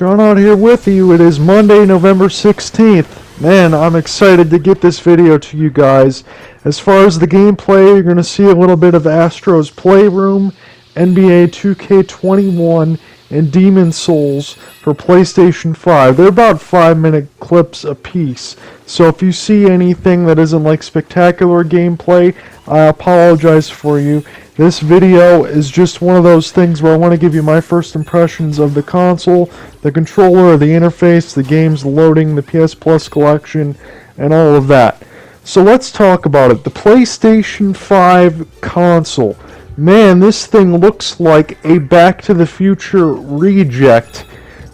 John out here with you. It is Monday, November 16th. Man, I'm excited to get this video to you guys. As far as the gameplay, you're going to see a little bit of Astro's Playroom, NBA 2K21, and Demon Souls for PlayStation 5. They're about 5-minute clips apiece. So if you see anything that isn't like spectacular gameplay, I apologize for you. This video is just one of those things where I want to give you my first impressions of the console, the controller, the interface, the games, the loading, the PS Plus collection, and all of that. So let's talk about it. The PlayStation 5 console. Man, this thing looks like a Back to the Future reject.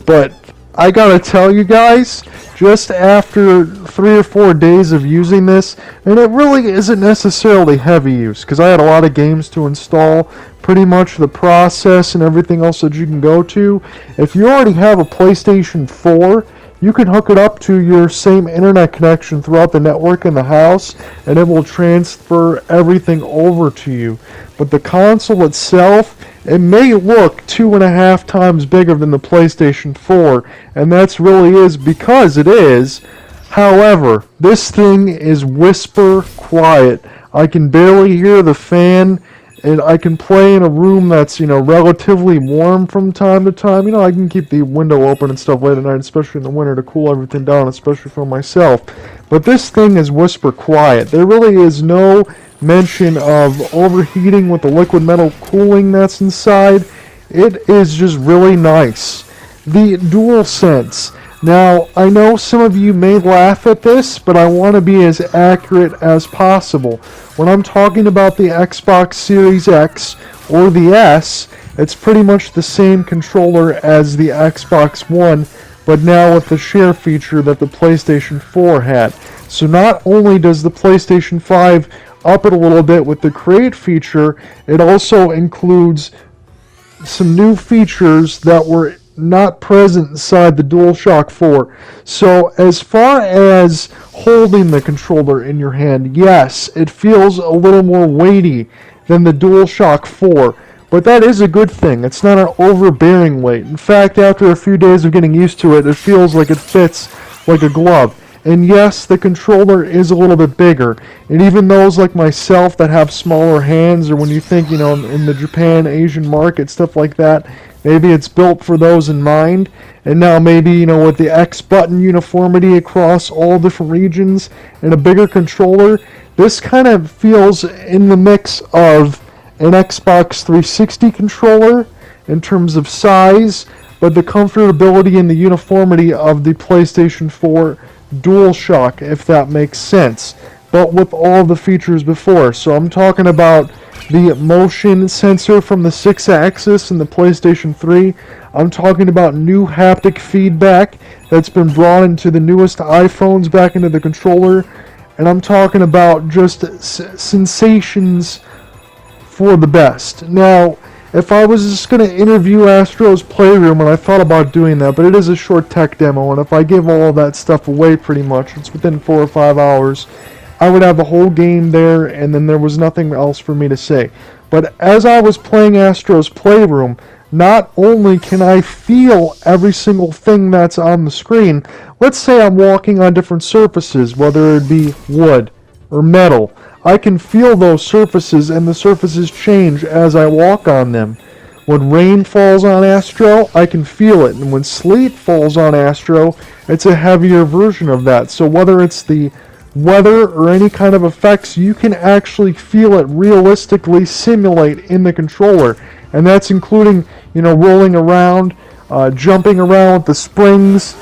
But I gotta tell you guys, just after 3 or 4 days of using this, and it really isn't necessarily heavy use, because I had a lot of games to install, pretty much the process and everything else that you can go to. If you already have a PlayStation 4, you can hook it up to your same internet connection throughout the network in the house, and it will transfer everything over to you. But the console itself, it may look 2.5 times bigger than the PlayStation 4, and that's really is because it is. However, this thing is whisper quiet. I can barely hear the fan, and I can play in a room that's, relatively warm from time to time. I can keep the window open and stuff late at night, especially in the winter, to cool everything down, especially for myself. But this thing is whisper quiet. There really is no mention of overheating with the liquid metal cooling that's inside. It is just really nice. The DualSense. Now, I know some of you may laugh at this, but I want to be as accurate as possible. When I'm talking about the Xbox Series X or the S, it's pretty much the same controller as the Xbox One, but now with the share feature that the PlayStation 4 had. So not only does the PlayStation 5 up it a little bit with the Create feature, it also includes some new features that were not present inside the DualShock 4. So as far as holding the controller in your hand, yes, it feels a little more weighty than the DualShock 4, but that is a good thing. It's not an overbearing weight. In fact, after a few days of getting used to it, it feels like it fits like a glove. And yes, the controller is a little bit bigger. And even those like myself that have smaller hands, or when you think, in the Japan, Asian market, stuff like that, maybe it's built for those in mind. And now maybe, with the X button uniformity across all different regions and a bigger controller, this kind of feels in the mix of an Xbox 360 controller in terms of size, but the comfortability and the uniformity of the PlayStation 4 DualShock, if that makes sense, but with all the features before. So I'm talking about the motion sensor from the 6-axis in the PlayStation 3. I'm talking about new haptic feedback that's been brought into the newest iPhones back into the controller, and I'm talking about just sensations for the best. Now, if I was just going to interview Astro's Playroom, and I thought about doing that, but it is a short tech demo, and if I give all of that stuff away pretty much, it's within 4 or 5 hours, I would have the whole game there, and then there was nothing else for me to say. But as I was playing Astro's Playroom, not only can I feel every single thing that's on the screen, let's say I'm walking on different surfaces, whether it be wood or metal, I can feel those surfaces, and the surfaces change as I walk on them. When rain falls on Astro, I can feel it, and when sleet falls on Astro, it's a heavier version of that. So whether it's the weather or any kind of effects, you can actually feel it realistically simulate in the controller, and that's including, rolling around, jumping around with the springs,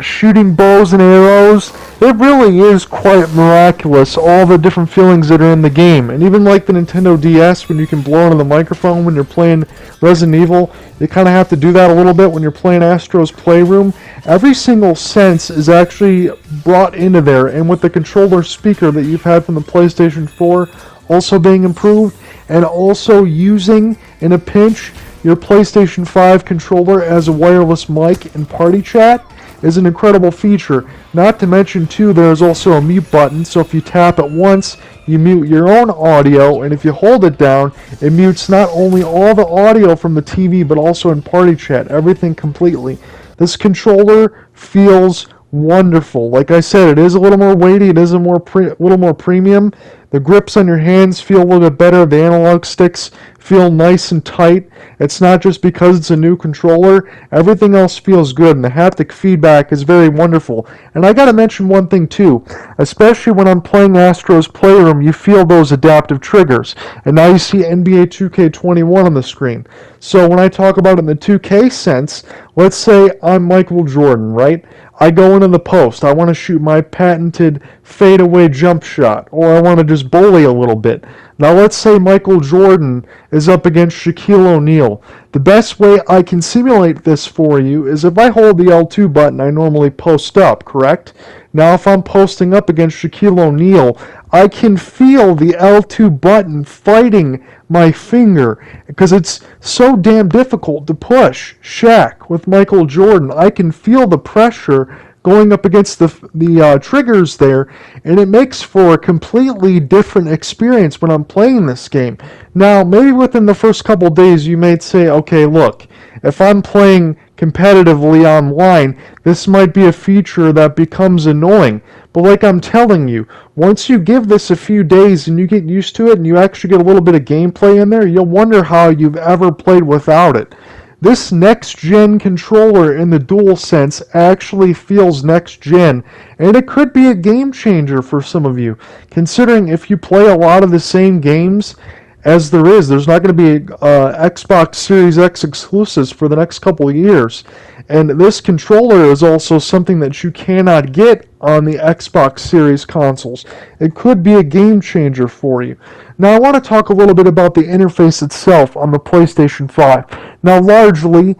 shooting bows and arrows. It really is quite miraculous, all the different feelings that are in the game. And even like the Nintendo DS, when you can blow into the microphone when you're playing Resident Evil, you kind of have to do that a little bit when you're playing Astro's Playroom. Every single sense is actually brought into there, and with the controller speaker that you've had from the PlayStation 4 also being improved, and also using, in a pinch, your PlayStation 5 controller as a wireless mic in party chat is an incredible feature. Not to mention, too, there's also a mute button, so if you tap it once, you mute your own audio, and if you hold it down, it mutes not only all the audio from the TV, but also in party chat, everything completely. This controller feels wonderful. Like I said, it is a little more weighty, it is a little more premium. The grips on your hands feel a little bit better. The analog sticks feel nice and tight. It's not just because it's a new controller. Everything else feels good, and the haptic feedback is very wonderful. And I gotta mention one thing too, especially when I'm playing Astro's Playroom, you feel those adaptive triggers. And now you see NBA 2K21 on the screen. So when I talk about it in the 2K sense, let's say I'm Michael Jordan, right? I go into the post. I want to shoot my patented fadeaway jump shot, or I want to just bully a little bit. Now let's say Michael Jordan is up against Shaquille O'Neal. The best way I can simulate this for you is if I hold the L2 button, I normally post up, correct? Now if I'm posting up against Shaquille O'Neal, I can feel the L2 button fighting my finger because it's so damn difficult to push Shaq with Michael Jordan. I can feel the pressure going up against the triggers there, and it makes for a completely different experience when I'm playing this game. Now, maybe within the first couple days you may say, okay, look, if I'm playing competitively online, this might be a feature that becomes annoying. But like I'm telling you, once you give this a few days and you get used to it and you actually get a little bit of gameplay in there, you'll wonder how you've ever played without it. This next-gen controller in the DualSense actually feels next-gen, and it could be a game changer for some of you, considering if you play a lot of the same games as there's not going to be Xbox Series X exclusives for the next couple of years. And this controller is also something that you cannot get on the Xbox Series consoles. It could be a game changer for you. Now I want to talk a little bit about the interface itself on the PlayStation 5. Now largely,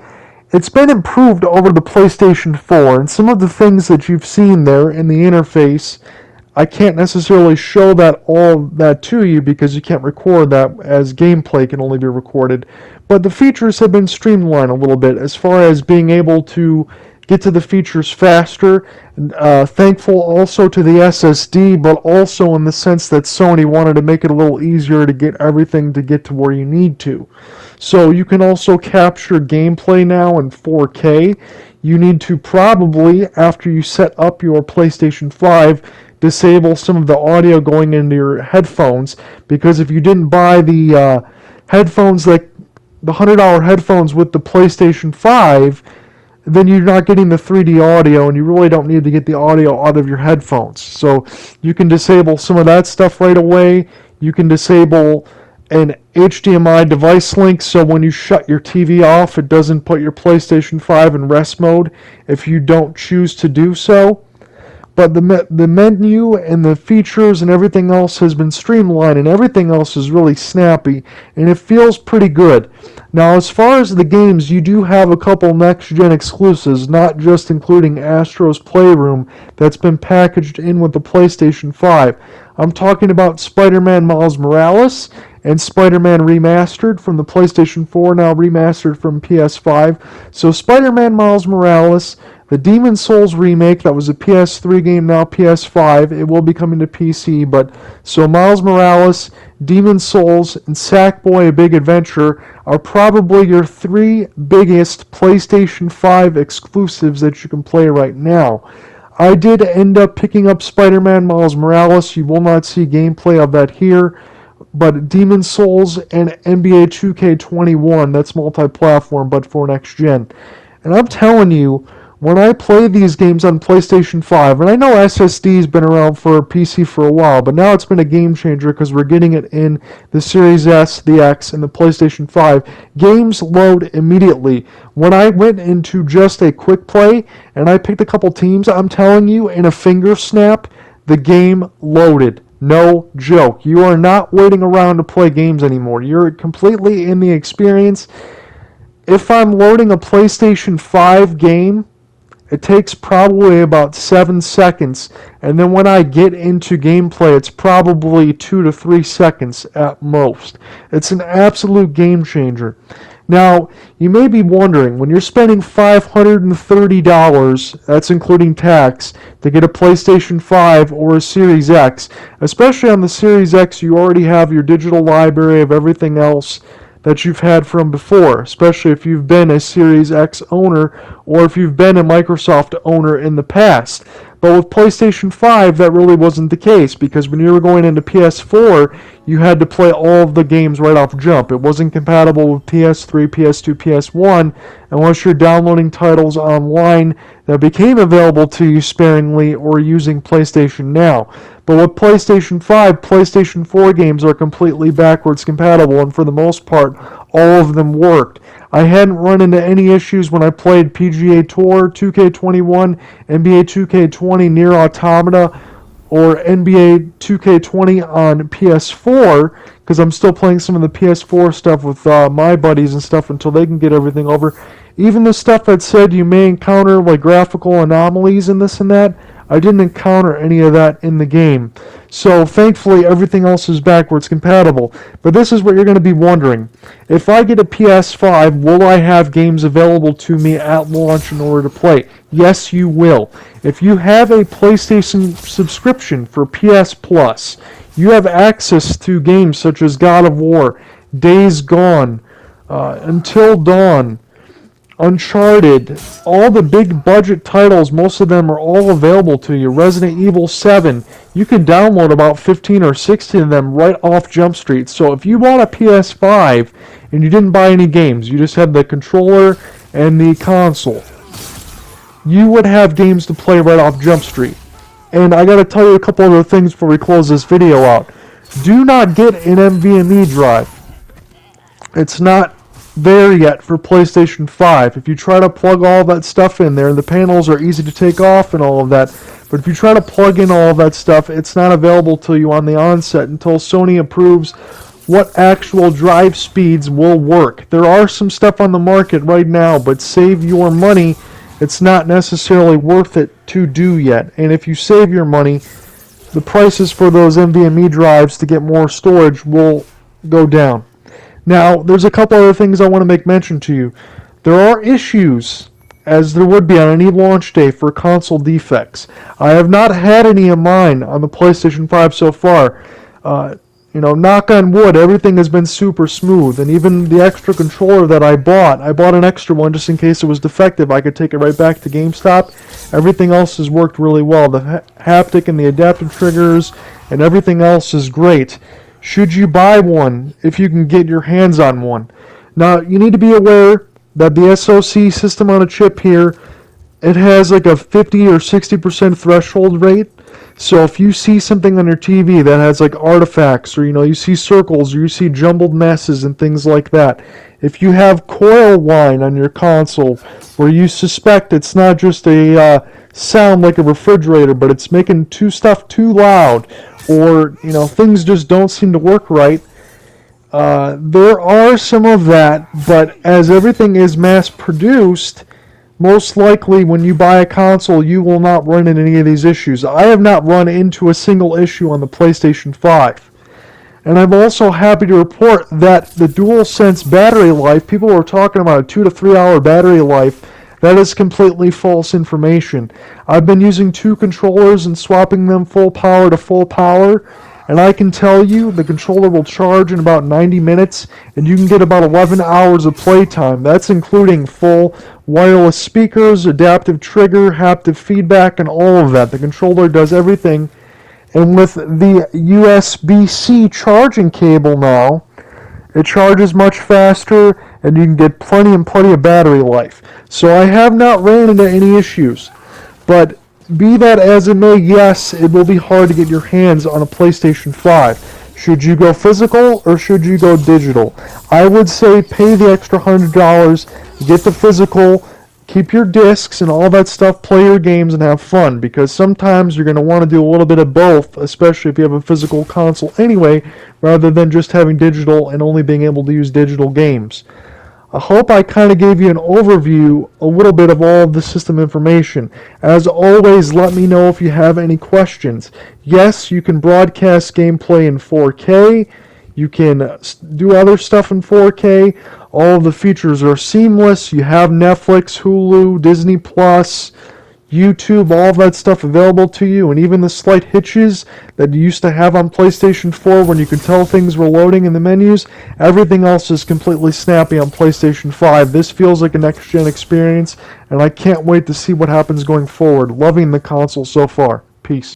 it's been improved over the PlayStation 4, and some of the things that you've seen there in the interface, I can't necessarily show all that to you because you can't record that, as gameplay can only be recorded. But the features have been streamlined a little bit as far as being able to get to the features faster. Thankful also to the SSD, but also in the sense that Sony wanted to make it a little easier to get everything to get to where you need to. So you can also capture gameplay now in 4K. You need to probably, after you set up your PlayStation 5, disable some of the audio going into your headphones, because if you didn't buy the headphones, like the $100 headphones with the PlayStation 5, then you're not getting the 3D audio, and you really don't need to get the audio out of your headphones. So you can disable some of that stuff right away. You can disable an HDMI device link, so when you shut your TV off, it doesn't put your PlayStation 5 in rest mode if you don't choose to do so. But the menu and the features and everything else has been streamlined, and everything else is really snappy, and it feels pretty good. Now, as far as the games, you do have a couple next-gen exclusives, not just including Astro's Playroom, that's been packaged in with the PlayStation 5. I'm talking about Spider-Man Miles Morales and Spider-Man Remastered from the PlayStation 4, now remastered from PS5. So Spider-Man Miles Morales, the Demon's Souls remake, that was a PS3 game, now PS5. It will be coming to PC, but so Miles Morales, Demon's Souls, and Sackboy: A Big Adventure are probably your three biggest PlayStation 5 exclusives that you can play right now. I did end up picking up Spider-Man Miles Morales. You will not see gameplay of that here, but Demon's Souls and NBA 2K21, that's multi-platform, but for next gen. And I'm telling you, when I play these games on PlayStation 5, and I know SSD's been around for PC for a while, but now it's been a game changer because we're getting it in the Series S, the X, and the PlayStation 5. Games load immediately. When I went into just a quick play, and I picked a couple teams, I'm telling you, in a finger snap, the game loaded. No joke. You are not waiting around to play games anymore. You're completely in the experience. If I'm loading a PlayStation 5 game, it takes probably about 7 seconds, and then when I get into gameplay, it's probably 2 to 3 seconds at most. It's an absolute game changer. Now, you may be wondering, when you're spending $530, that's including tax, to get a PlayStation 5 or a Series X, especially on the Series X, you already have your digital library of everything else that you've had from before, especially if you've been a Series X owner or if you've been a Microsoft owner in the past. But with PlayStation 5, that really wasn't the case, because when you were going into PS4, you had to play all of the games right off jump. It wasn't compatible with PS3, PS2, PS1, unless you're downloading titles online that became available to you sparingly or using PlayStation Now. But with PlayStation 5, PlayStation 4 games are completely backwards compatible, and for the most part, all of them worked. I hadn't run into any issues when I played PGA Tour 2K21, NBA 2K20 Nier Automata, or NBA 2K20 on PS4, because I'm still playing some of the PS4 stuff with my buddies and stuff until they can get everything over. Even the stuff that said you may encounter like graphical anomalies and this and that, I didn't encounter any of that in the game. So thankfully everything else is backwards compatible. But this is what you're going to be wondering. If I get a PS5, will I have games available to me at launch in order to play? Yes, you will. If you have a PlayStation subscription for PS Plus, you have access to games such as God of War, Days Gone, Until Dawn, Uncharted, all the big budget titles, most of them are all available to you. Resident Evil 7, you can download about 15 or 16 of them right off Jump Street. So if you bought a PS5 and you didn't buy any games, you just had the controller and the console, you would have games to play right off Jump Street. And I gotta tell you a couple other things before we close this video out. Do not get an NVMe drive. It's not there yet for PlayStation 5. If you try to plug all that stuff in there, the panels are easy to take off and all of that, but if you try to plug in all of that stuff, it's not available to you on the onset until Sony approves what actual drive speeds will work. There are some stuff on the market right now, but save your money. It's not necessarily worth it to do yet. And if you save your money, the prices for those NVMe drives to get more storage will go down. Now, there's a couple other things I want to make mention to you. There are issues, as there would be on any launch day, for console defects. I have not had any of mine on the PlayStation 5 so far. Knock on wood, everything has been super smooth. And even the extra controller that I bought an extra one just in case it was defective. I could take it right back to GameStop. Everything else has worked really well. The haptic and the adaptive triggers and everything else is great. Should you buy one if you can get your hands on one? Now, you need to be aware that the SoC system on a chip here, it has like a 50 or 60% threshold rate. So if you see something on your TV that has like artifacts, or you see circles, or you see jumbled messes and things like that, if you have coil whine on your console where you suspect it's not just a sound like a refrigerator, but it's making stuff too loud, or things just don't seem to work right, there are some of that. But as everything is mass produced, most likely when you buy a console you will not run into any of these issues. I have not run into a single issue on the PlayStation 5. And I'm also happy to report that the DualSense battery life, people were talking about a 2 to 3 hour battery life. That is completely false information. I've been using 2 controllers and swapping them full power to full power, and I can tell you the controller will charge in about 90 minutes, and you can get about 11 hours of playtime. That's including full wireless speakers, adaptive trigger, haptic feedback, and all of that. The controller does everything. And with the USB-C charging cable now, it charges much faster, and you can get plenty of battery life. So I have not ran into any issues. But be that as it may, yes, it will be hard to get your hands on a PlayStation 5. Should you go physical or should you go digital? I would say pay the extra $100, get the physical, keep your discs and all that stuff, play your games and have fun, because sometimes you're going to want to do a little bit of both, especially if you have a physical console anyway, rather than just having digital and only being able to use digital games. I hope I kind of gave you an overview, a little bit of all of the system information. As always, let me know if you have any questions. Yes, you can broadcast gameplay in 4K. You can do other stuff in 4K. All of the features are seamless. You have Netflix, Hulu, Disney Plus. YouTube, all of that stuff available to you, and even the slight hitches that you used to have on PlayStation 4 when you could tell things were loading in the menus, everything else is completely snappy on PlayStation 5. This feels like a next-gen experience, and I can't wait to see what happens going forward. Loving the console so far. Peace.